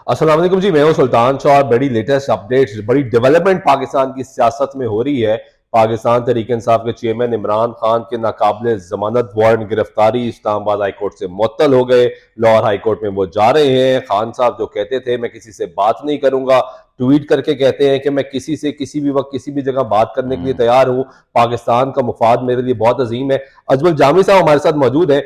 अस्सलाम वालेकुम जी, मैं हूं सुल्तान शाह। बड़ी लेटेस्ट अपडेट्स, बड़ी डेवलपमेंट पाकिस्तान की सियासत में हो रही है। पाकिस्तान तहरीक इंसाफ के चेयरमैन इमरान खान के नाकाबिले जमानत वारंट गिरफ्तारी इस्लामाबाद हाई कोर्ट से मुअत्तल हो गए। लाहौर हाई कोर्ट में वो जा रहे हैं। खान साहब जो कहते थे मैं किसी से बात नहीं करूंगा, ट्वीट करके कहते हैं कि मैं किसी से किसी भी वक्त किसी भी जगह बात करने के लिए तैयार हूं। पाकिस्तान का मुफाद मेरे लिए बहुत अजीम है। अजमल जामी साहब हमारे साथ मौजूद है।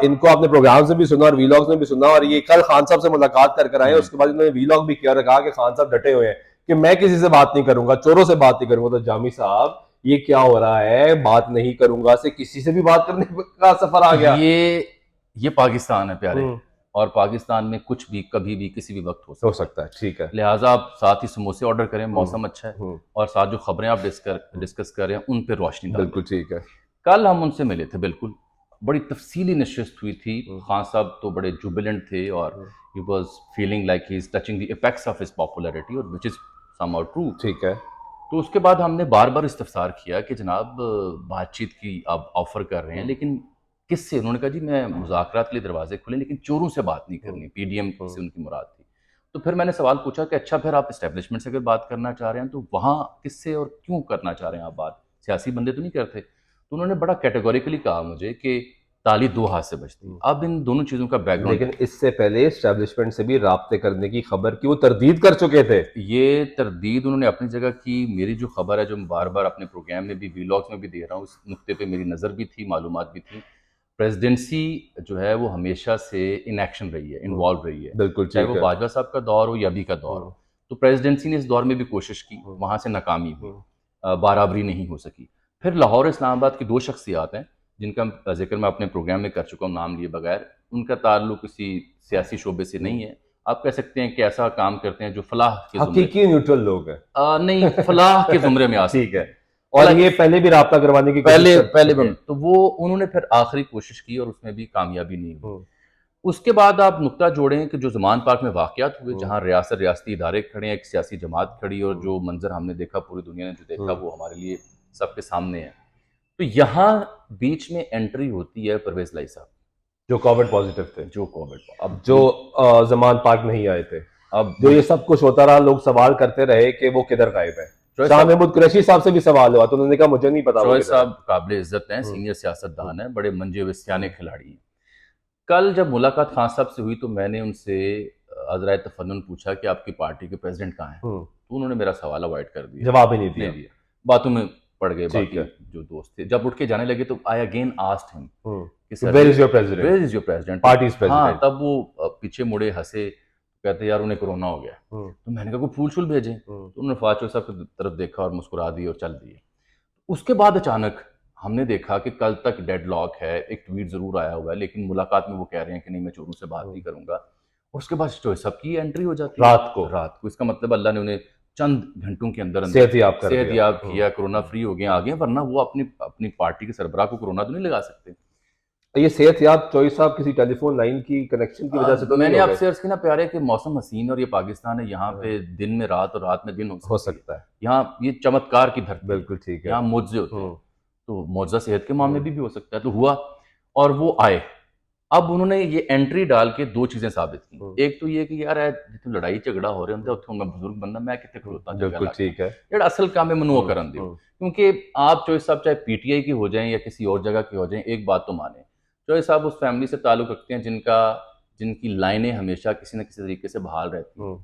इनको आपने प्रोग्राम्स में भी सुना और वीलॉग्स में भी सुना, और ये कल खान साहब से मुलाकात कर आए। उसके बाद इन्होंने वीलॉग भी किया और कहा कि खान साहब डटे हुए हैं कि मैं किसी से बात नहीं करूंगा, चोरों से बात नहीं करूंगा। तो जामी साहब, ये क्या हो रहा है? बात नहीं करूंगा से किसी से भी बात करने का सफर आ गया। ये पाकिस्तान है प्यारे। हम्म। और पाकिस्तान में कुछ भी कभी भी किसी भी वक्त हो हो सकता है। सकता है, ठीक है। लिहाजा आप साथ ही समोसे ऑर्डर करें, हम्म। मौसम अच्छा है। हम्म। और साथ जो खबरें आप डिस्कस कर रहे हैं उन पे रोशनी डालें। बिल्कुल ठीक है। कल हम उनसे मिले थे, बिल्कुल बड़ी तफसीली नशिस्त हुई थी। हम्म। खान साहब तो बड़े जुबिलेंट थे और hmm. He was feeling like he is touching the apex of his popularity, और विच इज़ समहाउ ट्रू। ठीक है। तो उसके बाद हमने बार बार इस्तफसार किया कि जनाब बातचीत की आप ऑफ़र कर रहे हैं, हम्म। लेकिन किससे? उन्होंने कहा जी मैं मुज़ाकरात के लिए दरवाजे खुले, लेकिन चोरों से बात नहीं हम्म। करनी। पीडीएम हम्म। से उनकी मुराद थी। तो फिर मैंने सवाल पूछा कि अच्छा, फिर आप इस्टेब्लिशमेंट से अगर बात करना चाह रहे हैं तो वहाँ किससे और क्यों करना चाह रहे हैं आप बात? सियासी बंदे तो नहीं करते। तो उन्होंने बड़ा कैटेगोरिकली कहा मुझे कि ताली दो हाथ से बजती है। हम्म। अब इन दोनों चीज़ों का बैकग्राउंड लेकिन क्या है? इससे पहले एस्टेब्लिशमेंट से भी राब्ते करने की खबर की वो तरदीद कर चुके थे। ये तरदीद उन्होंने अपनी जगह की। मेरी जो खबर है, जो मैं बार बार अपने प्रोग्राम में भी, वीलॉग्स में भी दे रहा हूँ, उस नुक्ते पे मेरी नज़र भी थी, मालूमात भी थी। प्रेसिडेंसी जो है वो हमेशा से इन एक्शन रही है, हम्म। इन्वॉल्व रही है। बिल्कुल चाहे ठीक वो है। बाजवा साहब का दौर हो या अभी का दौर हम्म। हो। तो प्रेसिडेंसी ने इस दौर में भी कोशिश की, हम्म। वहाँ से नाकामी हुई। हम्म। बराबरी नहीं हो सकी। फिर लाहौर इस्लामाबाद की दो शख्सियात हैं जिनका जिक्र मैं अपने प्रोग्राम में कर चुका हूँ नाम लिए बगैर। उनका ताल्लुक किसी सियासी शोबे से हम्म। नहीं है। आप कह सकते हैं कि ऐसा काम करते हैं जो फलाह के ज़ुमरे हकीकी न्यूट्रल लोग हैं। नहीं, फलाह के ज़ुमरे में आ ठीक सकते है। हैं। और फलाह ये पहले भी राब्ता करवाने की कोशिश पहले कर पहले चुके हैं। तो वो उन्होंने फिर आखिरी कोशिश की और उसमें भी कामयाबी नहीं हुई। हम्म। उसके बाद आप नुक्ता जोड़ें कि जो ज़मान पार्क में वाक़यात हुए, हम्म। जहाँ रियासती इदारे खड़े हैं, एक सियासी जमात खड़ी, और हम्म। जो मंज़र हमने देखा, पूरी दुनिया ने जो देखा, हम्म। वो हमारे लिए सबके सामने है। तो यहाँ बीच में एंट्री होती है परवेज़ लाई साहब, जो कोविड पॉजिटिव थे, जो कोविड। अब जो जमान पाक नहीं आए थे, अब जो ये सब कुछ होता रहा, लोग सवाल करते रहे कि वो किधर गायब है। चौधरी शाह साहब, महमूद कुरैशी साहब से भी सवाल हुआ तो उन्होंने कहा मुझे नहीं पता वो चौधरी किधर है। साहब काबिल इज़्ज़त हैं, हम्म। सीनियर हम्म। सियासतदान हैं, बड़े मंजे हुए सियाने हम्म। खिलाड़ी हैं। कल जब मुलाकात खान साहब से हुई तो मैंने उनसे अज़राए तफन्नुन पूछा कि आपकी पार्टी के प्रेसिडेंट कहाँ हैं? हम्म। तो उन्होंने मेरा सवाल अवॉइड कर दिया, जवाब ही नहीं नहीं दिया। दिया। बातों में पड़ गए ठीक बाकी है। जो दोस्त थे। जब उठ के जाने लगे तो आई अगेन आस्क्ड हिम कि sir where ji, is your president? Where is your president? तो पार्टी इज हाँ, प्रेसिडेंट। तब वो पीछे मुड़े, हँसे, कहते यार उन्हें कोरोना हो गया। तो मैंने कहा कोई फूल-शूल भेजें। तो उन्होंने फवाद चौधरी साहब की तरफ देखा और मुस्कुरा दिए और चल दिए। उसके बाद अचानक हमने देखा कि कल तक डेडलॉक है, एक ट्वीट ज़रूर आया हुआ है, लेकिन मुलाकात में वो कह रहे हैं कि नहीं, मैं चोरों से बात नहीं करूँगा। और उसके बाद जो है सबकी एंट्री हो जाती है रात को रात को। इसका मतलब अल्लाह ने उन्हें चंद घंटों के अंदर अंदर सेहतियाब कर दिया। सेहतयाब किया, कोरोना फ्री हो गए, आ गए। वरना वो अपनी अपनी पार्टी के सरबराह को कोरोना तो नहीं लगा सकते। ये सेहतियाब चौधरी साहब किसी टेलीफोन लाइन की कनेक्शन की वजह से तो नहीं मैंने हो गए? आपसे अर्ज की ना प्यारे कि मौसम हसीन, और ये पाकिस्तान है, यहाँ पे दिन में रात और रात में दिन हो हो सकती है। सकता है। यहाँ ये चमत्कार की धरती है, बिल्कुल ठीक है। यहाँ मुआवजे होते हैं। हम्म। तो मुआवजा सेहत के मामले हम्म। भी हो सकता है, तो हुआ। और वो आए। अब उन्होंने ये एंट्री डाल के दो चीजें साबित की। हम्म। एक तो ये कि यार जितने लड़ाई झगड़ा हो रहे होंगे उत्थे मैं बुजुर्ग बंदा, मैं कितने खड़ोता जगह बिल्कुल लग ठीक है। जेड़ा असल काम है मैनू वो करन दियो। हम्म। क्योंकि आप चौधरी साहब चाहे पीटीआई की हो जाएं या किसी और जगह की हो जाएं, एक बात तो माने, चौधरी साहब उस फैमिली से ताल्लुक रखते हैं जिनकी लाइनें हमेशा किसी न किसी तरीके से बहाल रहती हैं। हम्म।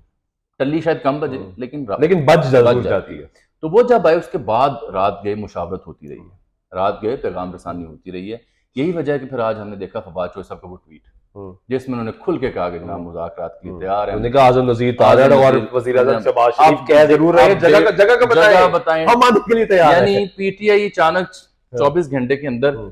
टल्ली शायद कम बजे, लेकिन लेकिन बच बच जरूर जाती जाती है। है। तो वो जब आए उसके बाद रात गए मुशावरत होती रही है, रात गए पैगाम रसानी होती रही है। यही वजह है कि फिर आज हमने देखा फवाद चौधरी साहब का वो ट्वीट, जिसमें उन्होंने खुल के कहा कि जनाब मुज़ाकरात के लिए तैयार हैं। उन्होंने कहा आजम वजीर तारड़ आज़म और वज़ीर वजीर आजम शहबाज शरीफ आप कह जरूर रहे हैं, जगह का जगह बताएं, बताएं। हम आने के लिए तैयार है। यानी पीटीआई अचानक 24 घंटे के अंदर हम्म।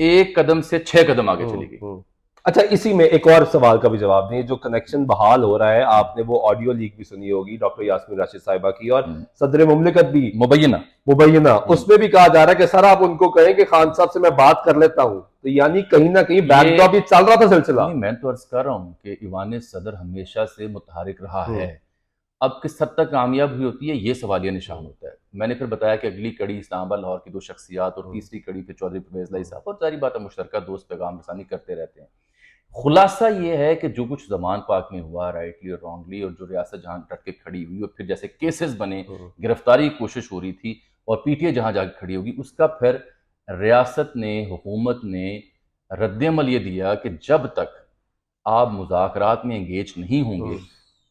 एक कदम से 6 कदम आगे चली गई। अच्छा, इसी में एक और सवाल का भी जवाब दें। जो कनेक्शन बहाल हो रहा है, आपने वो ऑडियो लीक भी सुनी होगी डॉक्टर यास्मीन राशिद साहिबा की, और सदर मुमलिकत भी मुबैना मुबैना, उसमें भी कहा जा रहा है कि सर आप उनको कहें कि खान साहब से मैं बात कर लेता हूं। तो यानी कहीं ना कहीं बैकड्रॉप भी चल रहा था सिलसिला। नहीं, मैं तो अर्ज कर रहा हूँ कि ईवान सदर हमेशा से मुतहरिक रहा है। अब किस हद तक कामयाब हुई होती है, ये सवालिया निशान होता है। मैंने फिर बताया कि अगली कड़ी इस्लामाबाद लाहौर की दो शख्सियात, और तीसरी कड़ी फिर चौधरी परवेज़ लाई साहब, और सारी बात मुश्तरका दोस्त पैगाम रसानी करते रहते हैं। खुलासा ये है कि जो कुछ जमान पाक में हुआ, राइटली और रॉन्गली, और जो रियासत जहां डट के खड़ी हुई और फिर जैसे केसेस बने, गिरफ्तारी की कोशिश हो रही थी और पीटीए जहां जाके खड़ी होगी, उसका फिर रियासत ने, हुकूमत ने रद्द-ए-अमल ये दिया कि जब तक आप मुज़ाकरात में एंगेज नहीं होंगे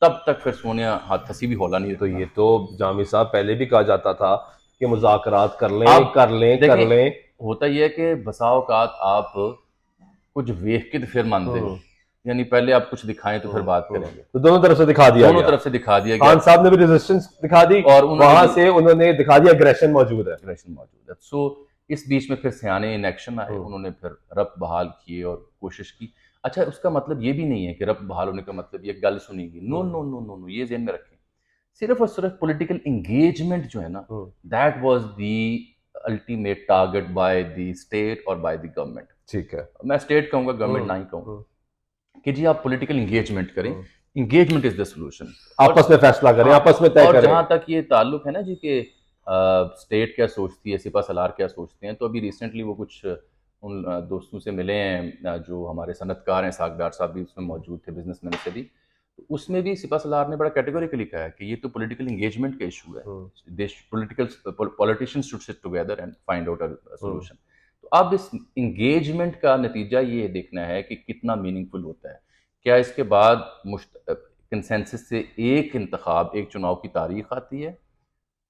तब तक फिर सोनिया हाथ हंसी भी हौला नहीं तो रखना। ये तो जामी साहब पहले भी कहा जाता था कि मुज़ाकरात कर लें आप कर लें कर देखिए, लें। होता यह है कि बसा औकात आप कुछ वेख के तो फिर मानते हो, यानी पहले आप कुछ दिखाएं तो फिर बात करेंगे। तो दोनों तरफ से दिखा दिया दोनों गया। तरफ से दिखा दिया खान गया साहब ने भी रेजिस्टेंस दिखा दी और उन्होंने वहां भी से उन्होंने दिखा दिया अग्रेशन मौजूद है। एग्रेशन मौजूद है। सो इस बीच में फिर सियाने इन एक्शन आए, उन्होंने फिर रब्त बहाल किए और कोशिश की। अच्छा, उसका मतलब ये भी नहीं है कि रब्त बहाल होने का मतलब ये गल सुनेगी, no no no no no, ये ज़हन में रखें। सिर्फ और सिर्फ पॉलिटिकल एंगेजमेंट जो है ना, that was the ultimate target by the state और बाय द गवर्नमेंट। ठीक है। मैं स्टेट कहूंगा, गवर्नमेंट ना ही कहूँ, कि जी आप पॉलिटिकल एंगेजमेंट करें, एंगेजमेंट इज द सोल्यूशन। आपस में फैसला करें, आपस में तय और करें। जहां तक ये ताल्लुक है ना जी कि स्टेट क्या सोचती है, सिपा सलार क्या सोचते हैं, तो अभी रिसेंटली वो कुछ उन दोस्तों से मिले हैं जो हमारे सनतकार हैं, सागदार साहब भी उसमें मौजूद थे, बिजनेसमैन से भी। तो उसमें भी सिपा सलार ने बड़ा कैटेगोरिकली कहा है कि ये तो पॉलिटिकल एंगेजमेंट का इशू है, देश political politicians should sit together and find out a solution. तो अब इस एंगेजमेंट का नतीजा ये देखना है कि कितना मीनिंगफुल होता है। क्या इसके बाद कंसेंसस से एक इंतखाब, एक चुनाव की तारीख आती है,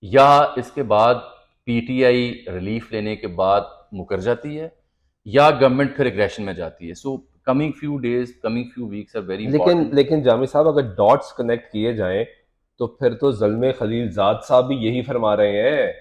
या इसके बाद पीटीआई रिलीफ लेने के बाद मुकर जाती है, या गवर्नमेंट फिर एग्रेशन में जाती है। So coming few days, coming few weeks are very important. लेकिन जामी साहब अगर डॉट्स कनेक्ट किए जाएं तो फिर तो ज़ल्मे खलीलजाद साहब भी यही फरमा रहे हैं।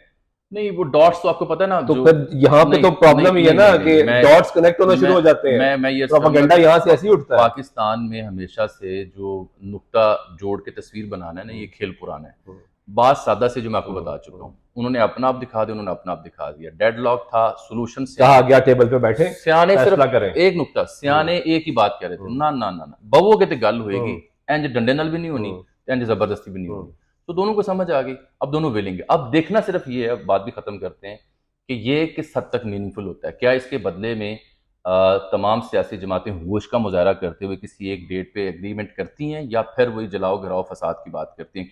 नहीं, वो डॉट्स तो आपको पता है ना, तो जो फिर यहाँ पे नहीं, तो प्रॉब्लम नहीं, ये है नहीं, ना नहीं, कि मैं डॉट्स कनेक्ट होना शुरू हो जाते हैं। मैं ये प्रोपेगेंडा यहाँ से ऐसे ही उठता है। पाकिस्तान में हमेशा से जो नुक्ता जोड़ के तस्वीर बनाना है ना, ये खेल पुराना है। बात सादा से जो मैं आपको बता चुका हूँ, उन्होंने अपना आप दिखा दिया, उन्होंने अपना आप दिखा दिया। डेडलॉक था, सोल्यूशन से कहा गया टेबल पे बैठे सियाने सिर्फ फैसला करें। एक नुक्ता, सियाने एक ही बात कह रहे थे, ना ना ना ना बवोगे तो गल होएगी, इंज डंडे नाल भी नहीं होनी, इंज जबरदस्ती भी नहीं होनी। तो दोनों को समझ आ गई, अब दोनों विलिंग है। अब देखना सिर्फ ये है, अब बात भी खत्म करते हैं, कि ये किस हद तक मीनिंगफुल होता है। क्या इसके बदले में तमाम सियासी जमातें होश का मुजाहरा करते हुए किसी एक डेट पे एग्रीमेंट करती हैं, या फिर वही जलाओ गिराओ फसाद की बात करती हैं?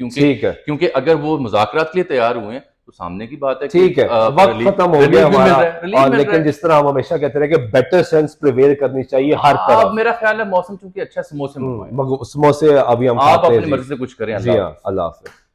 क्योंकि अगर वो मुज़ाकरात के लिए तैयार हुए हैं तो सामने की बात है, ठीक है, वक्त खत्म हो गया हमारा। और लेकिन जिस तरह हम हमेशा कहते रहे कि बेटर सेंस प्रिवेल करनी चाहिए हर तरफ। अब मेरा ख्याल है मौसम चूंकि अच्छा, समोसे समोसे अभी हम आप खाते हैं अपनी मर्जी से कुछ करें। जी हाँ, अल्लाह हाफिज़।